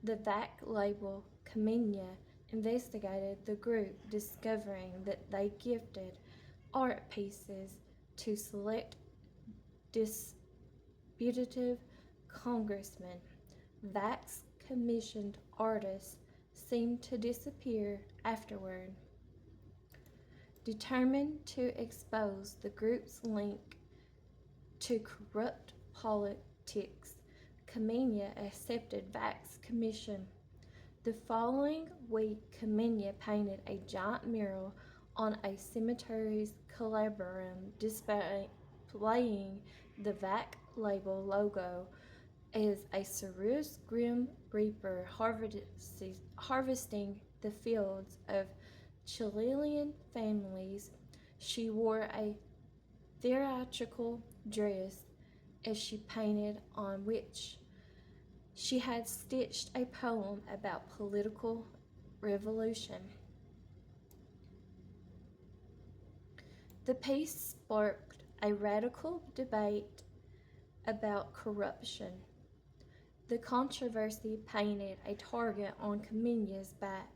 The VAC label, Kamenia, investigated the group, discovering that they gifted art pieces to select disputative congressmen. VAC's commissioned artists seemed to disappear afterward. Determined to expose the group's link to corrupt politics, Kamenia accepted VAC's commission. The following week, Kamenia painted a giant mural on a cemetery's columbarium displaying the VAC label logo as a serious grim reaper harvesting the fields of Chilean families. She wore a theatrical dress as she painted, on which she had stitched a poem about political revolution. The piece sparked a radical debate about corruption. The controversy painted a target on Kamenia's back.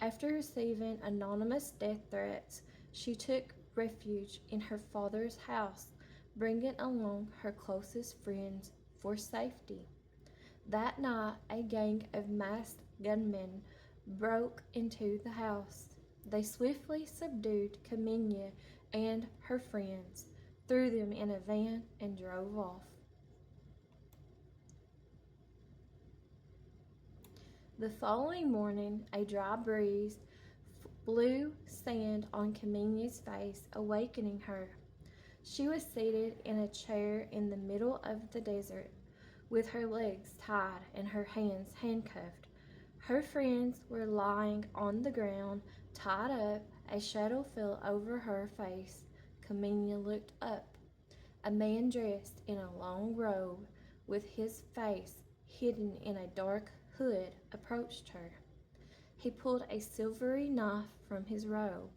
After receiving anonymous death threats, she took refuge in her father's house, bringing along her closest friends for safety. That night, a gang of masked gunmen broke into the house. They swiftly subdued Kamenia and her friends, threw them in a van, and drove off. The following morning, a dry breeze blew sand on Kamenia's face, awakening her. She was seated in a chair in the middle of the desert, with her legs tied and her hands handcuffed. Her friends were lying on the ground, tied up. A shadow fell over her face. Kamenia looked up. A man dressed in a long robe, with his face hidden in a dark hood, approached her. He pulled a silvery knife from his robe.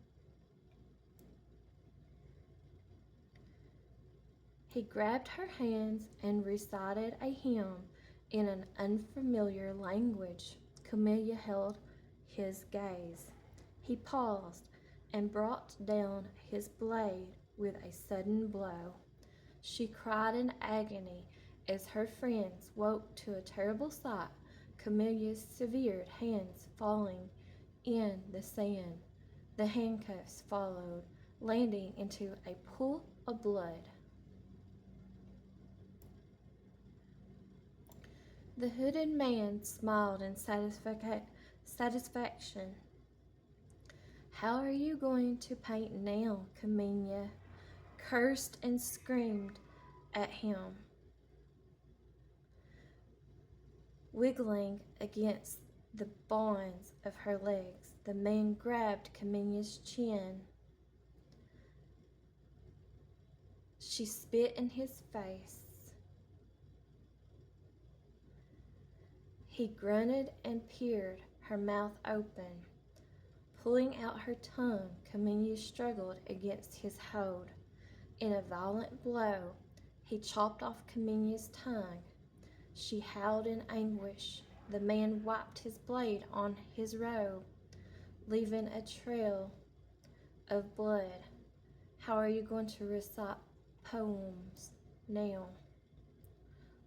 He grabbed her hands and recited a hymn in an unfamiliar language. Kamenia held his gaze. He paused and brought down his blade with a sudden blow. She cried in agony as her friends woke to a terrible sight. Kamenia's severed hands falling in the sand. The handcuffs followed, landing into a pool of blood. The hooded man smiled in satisfaction. "How are you going to paint now?" Kamenia cursed and screamed at him, wiggling against the bonds of her legs. The man grabbed Kamenia's chin. She spit in his face. He grunted and peered, her mouth open. Pulling out her tongue, Kamenia struggled against his hold. In a violent blow, he chopped off Kamenia's tongue. She howled in anguish. The man wiped his blade on his robe, leaving a trail of blood. "How are you going to recite poems now?"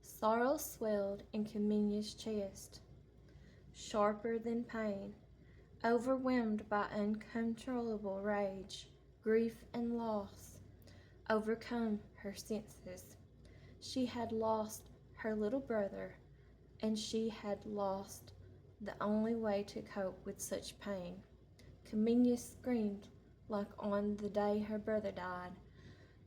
Sorrow swelled in Kamenia's chest, sharper than pain. Overwhelmed by uncontrollable rage, grief, and loss, overcome her senses. She had lost her little brother, and she had lost the only way to cope with such pain. Kamenia screamed like on the day her brother died.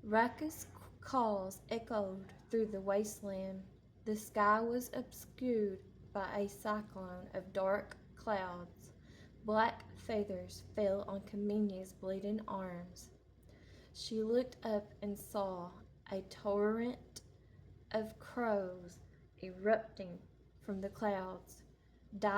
Raucous calls echoed through the wasteland. The sky was obscured by a cyclone of dark clouds. Black feathers fell on Kamenia's bleeding arms. She looked up and saw a torrent of crows erupting from the clouds, diving